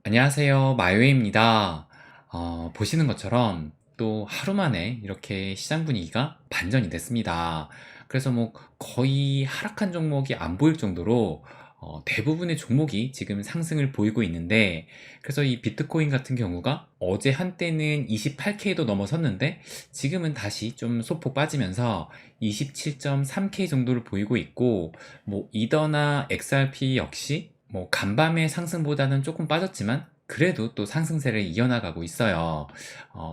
안녕하세요. 마요입니다. 보시는 것처럼 또 하루 만에 이렇게 시장 분위기가 반전이 됐습니다. 그래서 뭐 거의 하락한 종목이 안 보일 정도로 대부분의 종목이 지금 상승을 보이고 있는데, 그래서 이 비트코인 같은 경우가 어제 한때는 28K도 넘어섰는데 지금은 다시 좀 소폭 빠지면서 27.3K 정도를 보이고 있고, 뭐 이더나 XRP 역시 뭐 간밤의 상승보다는 조금 빠졌지만 그래도 또 상승세를 이어나가고 있어요.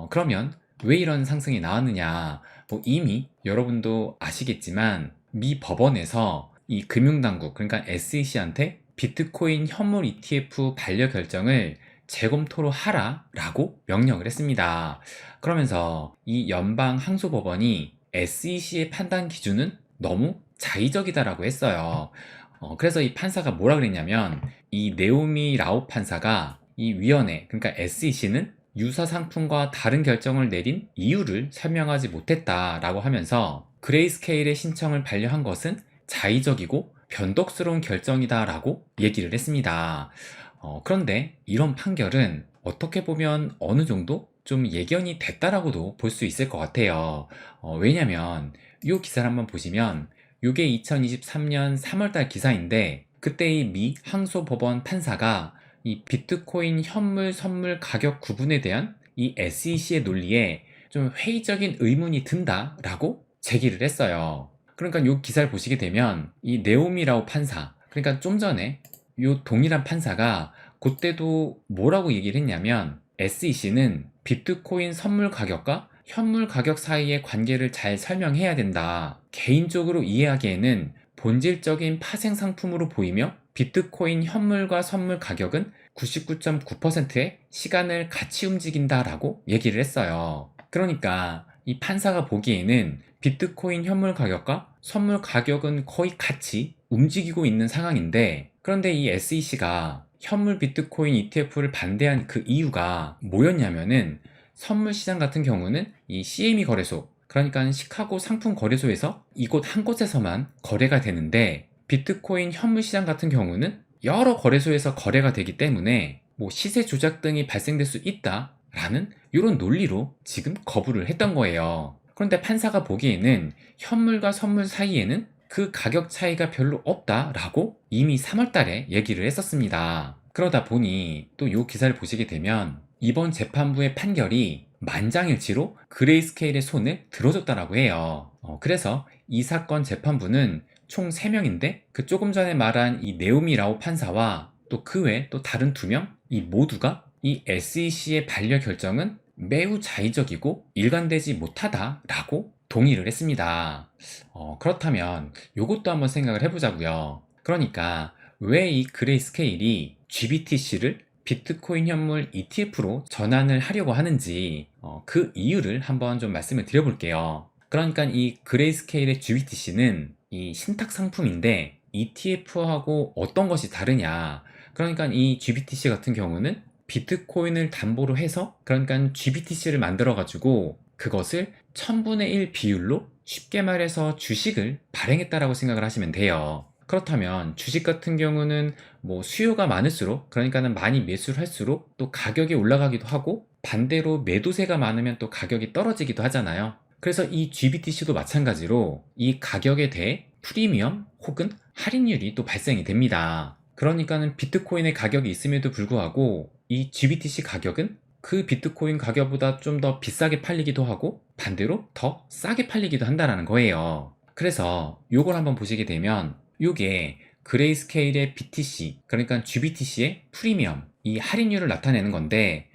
그러면 왜 이런 상승이 나왔느냐? 뭐 이미 여러분도 아시겠지만 미 법원에서 이 금융당국, 그러니까 SEC한테 비트코인 현물 ETF 반려 결정을 재검토로 하라라고 명령을 했습니다. 그러면서 이 연방 항소법원이 SEC의 판단 기준은 너무 자의적이다라고 했어요. 그래서 이 판사가 뭐라 그랬냐면, 이 네오미 라오 판사가 이 위원회, 그러니까 SEC는 유사 상품과 다른 결정을 내린 이유를 설명하지 못했다라고 하면서, 그레이스케일의 신청을 반려한 것은 자의적이고 변덕스러운 결정이다라고 얘기를 했습니다. 그런데 이런 판결은 어떻게 보면 어느 정도 좀 예견이 됐다라고도 볼 수 있을 것 같아요. 왜냐면 이 기사를 한번 보시면, 이게 2023년 3월달 기사인데, 그때 이 미 항소법원 판사가 이 비트코인 현물 선물 가격 구분에 대한 이 SEC의 논리에 좀 회의적인 의문이 든다라고 제기를 했어요. 그러니까 이 기사를 보시게 되면 이 네오미라오 판사, 그러니까 좀 전에 이 동일한 판사가 그때도 뭐라고 얘기를 했냐면, SEC는 비트코인 선물 가격과 현물 가격 사이의 관계를 잘 설명해야 된다. 개인적으로 이해하기에는 본질적인 파생 상품으로 보이며, 비트코인 현물과 선물 가격은 99.9%의 시간을 같이 움직인다라고 얘기를 했어요. 그러니까 이 판사가 보기에는 비트코인 현물 가격과 선물 가격은 거의 같이 움직이고 있는 상황인데, 그런데 이 SEC가 현물 비트코인 ETF를 반대한 그 이유가 뭐였냐면은, 선물 시장 같은 경우는 이 CME 거래소, 그러니까 시카고 상품 거래소에서 이곳 한 곳에서만 거래가 되는데, 비트코인 현물 시장 같은 경우는 여러 거래소에서 거래가 되기 때문에 뭐 시세 조작 등이 발생될 수 있다라는 이런 논리로 지금 거부를 했던 거예요. 그런데 판사가 보기에는 현물과 선물 사이에는 그 가격 차이가 별로 없다라고 이미 3월 달에 얘기를 했었습니다. 그러다 보니 또 이 기사를 보시게 되면, 이번 재판부의 판결이 만장일치로 그레이스케일의 손을 들어줬다라고 해요. 그래서 이 사건 재판부는 총 3명인데, 그 조금 전에 말한 이 네오미 라오 판사와 또 그 외 또 다른 2명, 이 모두가 이 SEC의 반려 결정은 매우 자의적이고 일관되지 못하다라고 동의를 했습니다. 그렇다면 이것도 한번 생각을 해보자고요. 그러니까 왜 이 그레이스케일이 GBTC를 비트코인 현물 ETF로 전환을 하려고 하는지, 그 이유를 한번 좀 말씀을 드려볼게요. 그러니까 이 그레이스케일의 GBTC는 이 신탁 상품인데 ETF하고 어떤 것이 다르냐. 그러니까 이 GBTC 같은 경우는 비트코인을 담보로 해서, 그러니까 GBTC를 만들어 가지고 그것을 1000분의 1 비율로, 쉽게 말해서 주식을 발행했다라고 생각을 하시면 돼요. 그렇다면 주식 같은 경우는 뭐 수요가 많을수록, 그러니까는 많이 매수를 할수록 또 가격이 올라가기도 하고, 반대로 매도세가 많으면 또 가격이 떨어지기도 하잖아요. 그래서 이 GBTC도 마찬가지로 이 가격에 대해 프리미엄 혹은 할인율이 또 발생이 됩니다. 그러니까는 비트코인의 가격이 있음에도 불구하고 이 GBTC 가격은 그 비트코인 가격보다 좀 더 비싸게 팔리기도 하고, 반대로 더 싸게 팔리기도 한다는 거예요. 그래서 요걸 한번 보시게 되면, 요게 그레이스케일의 BTC, 그러니까 GBTC의 프리미엄, 이 할인율을 나타내는 건데,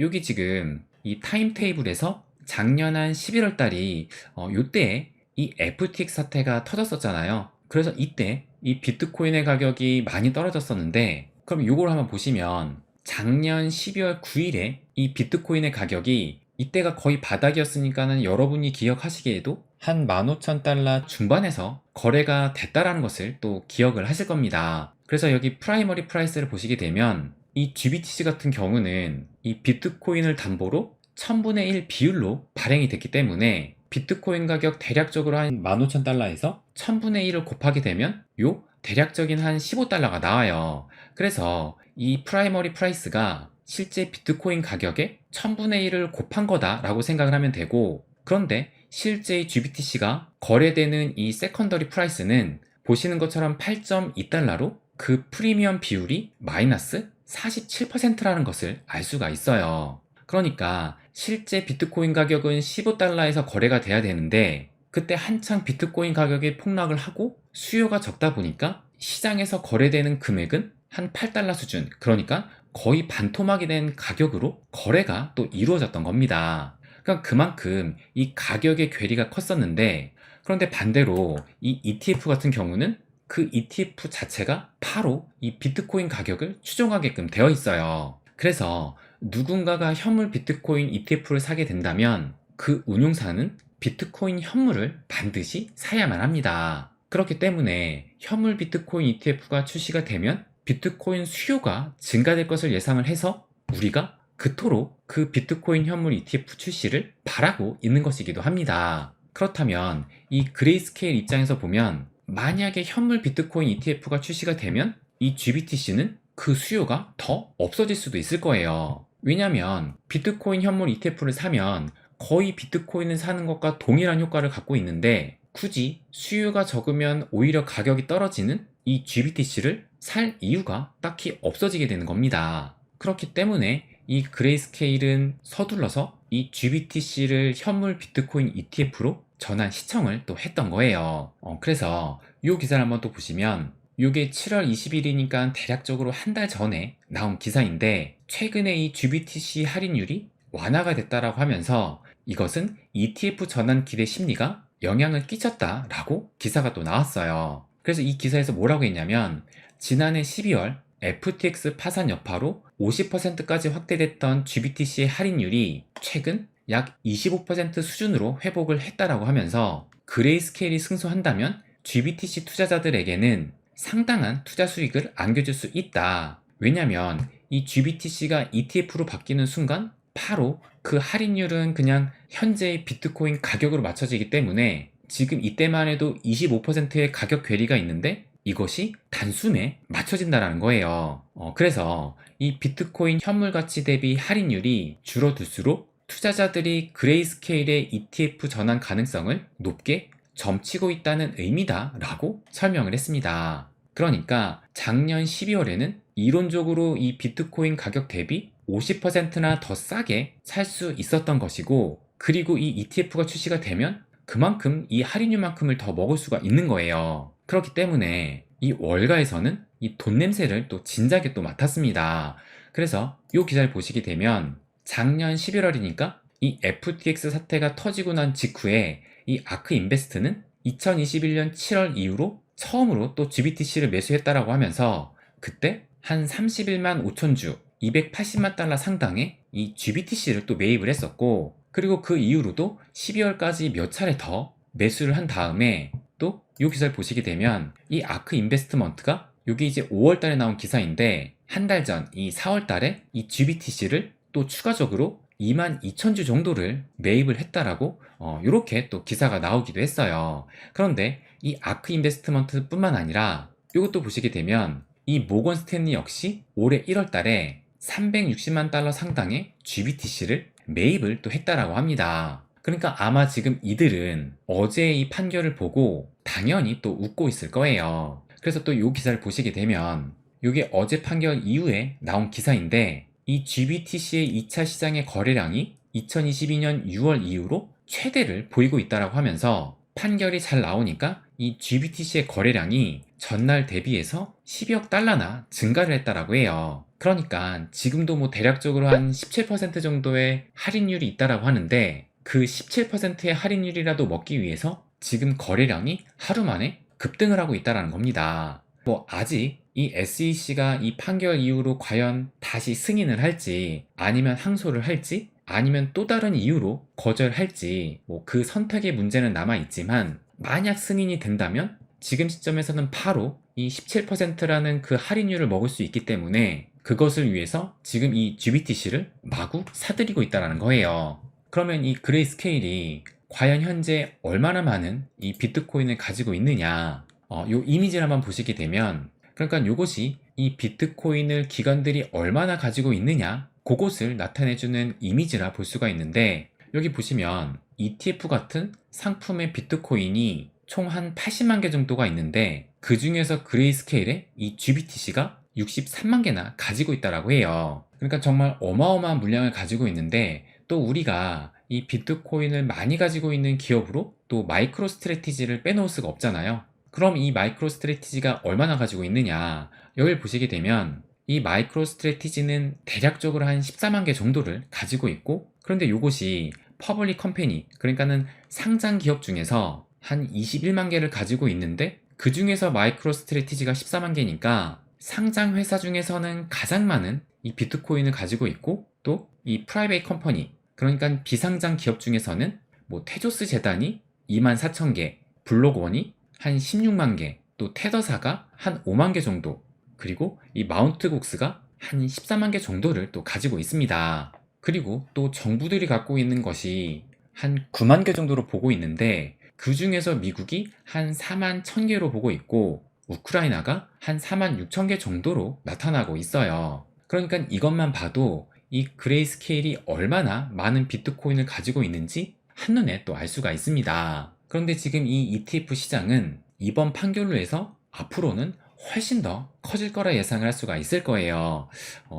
요게 지금 이 타임 테이블에서 작년 한 11월 달이 요때 이 FTX 사태가 터졌었잖아요. 그래서 이때 이 비트코인의 가격이 많이 떨어졌었는데, 그럼 요걸 한번 보시면 작년 12월 9일에 이 비트코인의 가격이 이때가 거의 바닥이었으니까는 여러분이 기억하시기에도 한 15,000달러 중반에서 거래가 됐다라는 것을 또 기억을 하실 겁니다. 그래서 여기 프라이머리 프라이스를 보시게 되면 이 GBTC 같은 경우는 이 비트코인을 담보로 1000분의 1 비율로 발행이 됐기 때문에, 비트코인 가격 대략적으로 한 15,000달러에서 1000분의 1을 곱하게 되면 요 대략적인 한 15달러가 나와요. 그래서 이 프라이머리 프라이스가 실제 비트코인 가격의 1000분의 1을 곱한 거다라고 생각을 하면 되고, 그런데 실제 이 GBTC가 거래되는 이 세컨더리 프라이스는 보시는 것처럼 8.2달러로 그 프리미엄 비율이 마이너스 47%라는 것을 알 수가 있어요. 그러니까 실제 비트코인 가격은 15달러에서 거래가 돼야 되는데, 그때 한창 비트코인 가격이 폭락을 하고 수요가 적다 보니까 시장에서 거래되는 금액은 한 8달러 수준, 그러니까 거의 반토막이 된 가격으로 거래가 또 이루어졌던 겁니다. 그러니까 그만큼 이 가격의 괴리가 컸었는데, 그런데 반대로 이 ETF 같은 경우는 그 ETF 자체가 바로 이 비트코인 가격을 추종하게끔 되어 있어요. 그래서 누군가가 현물 비트코인 ETF를 사게 된다면 그 운용사는 비트코인 현물을 반드시 사야만 합니다. 그렇기 때문에 현물 비트코인 ETF가 출시가 되면 비트코인 수요가 증가될 것을 예상을 해서 우리가 그토록 그 비트코인 현물 ETF 출시를 바라고 있는 것이기도 합니다. 그렇다면 이 그레이스케일 입장에서 보면 만약에 현물 비트코인 ETF가 출시가 되면 이 GBTC는 그 수요가 더 없어질 수도 있을 거예요. 왜냐면 비트코인 현물 ETF를 사면 거의 비트코인을 사는 것과 동일한 효과를 갖고 있는데, 굳이 수요가 적으면 오히려 가격이 떨어지는 이 GBTC를 살 이유가 딱히 없어지게 되는 겁니다. 그렇기 때문에 이 그레이스케일은 서둘러서 이 GBTC를 현물 비트코인 ETF로 전환 시청을 또 했던 거예요. 그래서 이 기사를 한번 또 보시면 이게 7월 20일이니까 대략적으로 한 달 전에 나온 기사인데, 최근에 이 GBTC 할인율이 완화가 됐다라고 하면서 이것은 ETF 전환 기대 심리가 영향을 끼쳤다라고 기사가 또 나왔어요. 그래서 이 기사에서 뭐라고 했냐면, 지난해 12월 FTX 파산 여파로 50%까지 확대됐던 GBTC의 할인율이 최근 약 25% 수준으로 회복을 했다라고 하면서, 그레이스케일이 승소한다면 GBTC 투자자들에게는 상당한 투자 수익을 안겨줄 수 있다. 왜냐면 이 GBTC가 ETF로 바뀌는 순간 바로 그 할인율은 그냥 현재의 비트코인 가격으로 맞춰지기 때문에 지금 이때만 해도 25%의 가격 괴리가 있는데 이것이 단숨에 맞춰진다는 거예요. 그래서 이 비트코인 현물 가치 대비 할인율이 줄어들수록 투자자들이 그레이스케일의 ETF 전환 가능성을 높게 점치고 있다는 의미다 라고 설명을 했습니다. 그러니까 작년 12월에는 이론적으로 이 비트코인 가격 대비 50%나 더 싸게 살 수 있었던 것이고, 그리고 이 ETF가 출시가 되면 그만큼 이 할인율만큼을 더 먹을 수가 있는 거예요. 그렇기 때문에 이 월가에서는 이 돈 냄새를 또 진작에 또 맡았습니다. 그래서 이 기사를 보시게 되면 작년 11월이니까 이 FTX 사태가 터지고 난 직후에 이 아크 인베스트는 2021년 7월 이후로 처음으로 또 GBTC를 매수했다라고 하면서 그때 한 31만 5천 주, 280만 달러 상당의 이 GBTC를 또 매입을 했었고, 그리고 그 이후로도 12월까지 몇 차례 더 매수를 한 다음에 또 이 기사를 보시게 되면 이 아크 인베스트먼트가 이게 이제 5월 달에 나온 기사인데, 한 달 전 이 4월 달에 이 GBTC를 또 추가적으로 2만 2천 주 정도를 매입을 했다라고 이렇게 또 기사가 나오기도 했어요. 그런데 이 아크 인베스트먼트 뿐만 아니라 이것도 보시게 되면 이 모건 스탠리 역시 올해 1월 달에 360만 달러 상당의 GBTC를 매입을 또 했다라고 합니다. 그러니까 아마 지금 이들은 어제 이 판결을 보고 당연히 또 웃고 있을 거예요. 그래서 또 이 기사를 보시게 되면 이게 어제 판결 이후에 나온 기사인데, 이 GBTC의 2차 시장의 거래량이 2022년 6월 이후로 최대를 보이고 있다고 하면서 판결이 잘 나오니까 이 GBTC의 거래량이 전날 대비해서 12억 달러나 증가를 했다라고 해요. 그러니까 지금도 뭐 대략적으로 한 17% 정도의 할인율이 있다라고 하는데, 그 17%의 할인율이라도 먹기 위해서 지금 거래량이 하루 만에 급등을 하고 있다는 겁니다. 뭐 아직 이 SEC가 이 판결 이후로 과연 다시 승인을 할지, 아니면 항소를 할지, 아니면 또 다른 이유로 거절할지, 뭐 그 선택의 문제는 남아있지만, 만약 승인이 된다면 지금 시점에서는 바로 이 17%라는 그 할인율을 먹을 수 있기 때문에 그것을 위해서 지금 이 GBTC를 마구 사들이고 있다는 거예요. 그러면 이 그레이스케일이 과연 현재 얼마나 많은 이 비트코인을 가지고 있느냐, 요 이미지를 한번 보시게 되면, 그러니까 요것이 이 비트코인을 기관들이 얼마나 가지고 있느냐, 그것을 나타내주는 이미지라 볼 수가 있는데, 여기 보시면 ETF 같은 상품의 비트코인이 총 한 80만 개 정도가 있는데, 그 중에서 그레이스케일의 이 GBTC가 63만 개나 가지고 있다라고 해요. 그러니까 정말 어마어마한 물량을 가지고 있는데, 또 우리가 이 비트코인을 많이 가지고 있는 기업으로 또 마이크로 스트래티지를 빼놓을 수가 없잖아요. 그럼 이 마이크로 스트래티지가 얼마나 가지고 있느냐, 여기를 보시게 되면 이 마이크로 스트래티지는 대략적으로 한 14만 개 정도를 가지고 있고, 그런데 이것이 퍼블릭 컴퍼니, 그러니까는 상장 기업 중에서 한 21만 개를 가지고 있는데, 그 중에서 마이크로 스트래티지가 14만 개니까 상장 회사 중에서는 가장 많은 이 비트코인을 가지고 있고, 또 이 프라이베이트 컴퍼니, 그러니까 비상장 기업 중에서는 뭐 테조스 재단이 2만 4천 개, 블록원이 한 16만 개, 또 테더사가 한 5만 개 정도, 그리고 이 마운트곡스가 한 14만 개 정도를 또 가지고 있습니다. 그리고 또 정부들이 갖고 있는 것이 한 9만 개 정도로 보고 있는데, 그 중에서 미국이 한 4만 1천 개로 보고 있고, 우크라이나가 한 4만 6천 개 정도로 나타나고 있어요. 그러니까 이것만 봐도 이 그레이스케일이 얼마나 많은 비트코인을 가지고 있는지 한눈에 또 알 수가 있습니다. 그런데 지금 이 ETF 시장은 이번 판결로 해서 앞으로는 훨씬 더 커질 거라 예상을 할 수가 있을 거예요.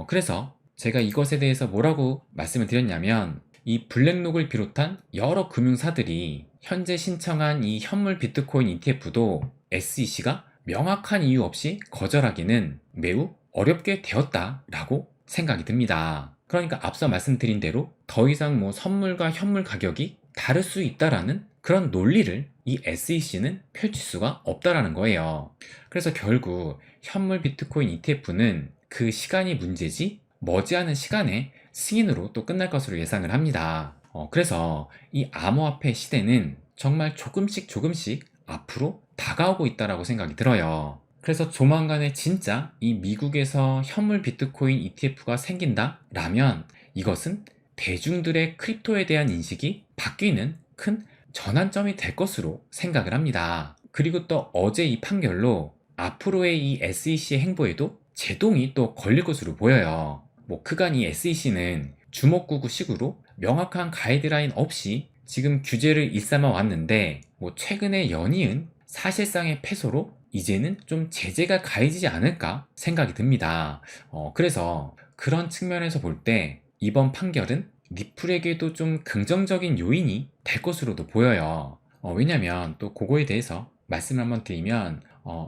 그래서 제가 이것에 대해서 뭐라고 말씀을 드렸냐면, 이 블랙록을 비롯한 여러 금융사들이 현재 신청한 이 현물 비트코인 ETF도 SEC가 명확한 이유 없이 거절하기는 매우 어렵게 되었다라고 생각이 듭니다. 그러니까 앞서 말씀드린 대로 더 이상 뭐 선물과 현물 가격이 다를 수 있다라는 그런 논리를 이 SEC는 펼칠 수가 없다라는 거예요. 그래서 결국 현물 비트코인 ETF는 그 시간이 문제지 머지않은 시간에 승인으로 또 끝날 것으로 예상을 합니다. 그래서 이 암호화폐 시대는 정말 조금씩 앞으로 다가오고 있다라고 생각이 들어요. 그래서 조만간에 진짜 이 미국에서 현물 비트코인 ETF가 생긴다라면, 이것은 대중들의 크립토에 대한 인식이 바뀌는 큰 전환점이 될 것으로 생각을 합니다. 그리고 또 어제 이 판결로 앞으로의 이 SEC의 행보에도 제동이 또 걸릴 것으로 보여요. 뭐 그간 이 SEC는 주먹구구식으로 명확한 가이드라인 없이 지금 규제를 일삼아 왔는데, 뭐 최근에 연이은 사실상의 패소로 이제는 좀 제재가 가해지지 않을까 생각이 듭니다. 그래서 그런 측면에서 볼 때 이번 판결은 리플에게도 좀 긍정적인 요인이 될 것으로도 보여요. 왜냐면 또 그거에 대해서 말씀을 한번 드리면,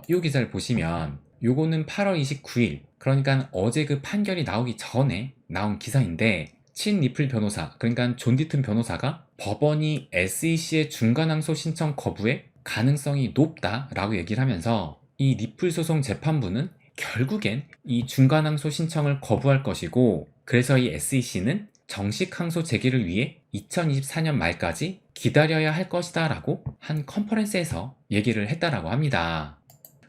이 기사를 보시면 요거는 8월 29일, 그러니까 어제 그 판결이 나오기 전에 나온 기사인데, 친 리플 변호사, 그러니까 존 디튼 변호사가 법원이 SEC의 중간항소 신청 거부에 가능성이 높다라고 얘기를 하면서, 이 리플 소송 재판부는 결국엔 이 중간항소 신청을 거부할 것이고, 그래서 이 SEC는 정식 항소 제기를 위해 2024년 말까지 기다려야 할 것이다 라고 한 컨퍼런스에서 얘기를 했다라고 합니다.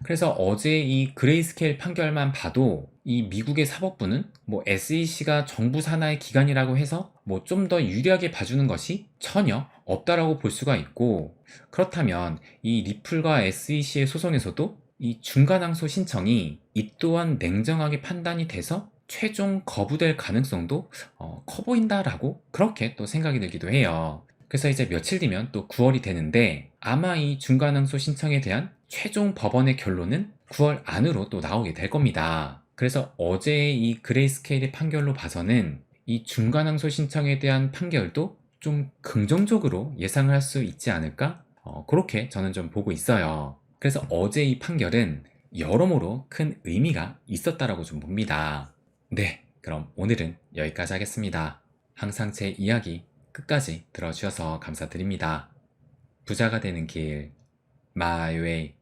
그래서 어제 이 그레이스케일 판결만 봐도 이 미국의 사법부는 뭐 SEC가 정부 산하의 기관이라고 해서 뭐 좀 더 유리하게 봐주는 것이 전혀 없다라고 볼 수가 있고, 그렇다면 이 리플과 SEC의 소송에서도 이 중간항소 신청이 이 또한 냉정하게 판단이 돼서 최종 거부될 가능성도 커 보인다라고 그렇게 또 생각이 들기도 해요. 그래서 이제 며칠 뒤면 또 9월이 되는데, 아마 이 중간항소 신청에 대한 최종 법원의 결론은 9월 안으로 또 나오게 될 겁니다. 그래서 어제 이 그레이스케일의 판결로 봐서는 이 중간항소 신청에 대한 판결도 좀 긍정적으로 예상을 할 수 있지 않을까? 그렇게 저는 좀 보고 있어요. 그래서 어제 이 판결은 여러모로 큰 의미가 있었다라고 좀 봅니다. 네, 그럼 오늘은 여기까지 하겠습니다. 항상 제 이야기 끝까지 들어주셔서 감사드립니다. 부자가 되는 길, My Way.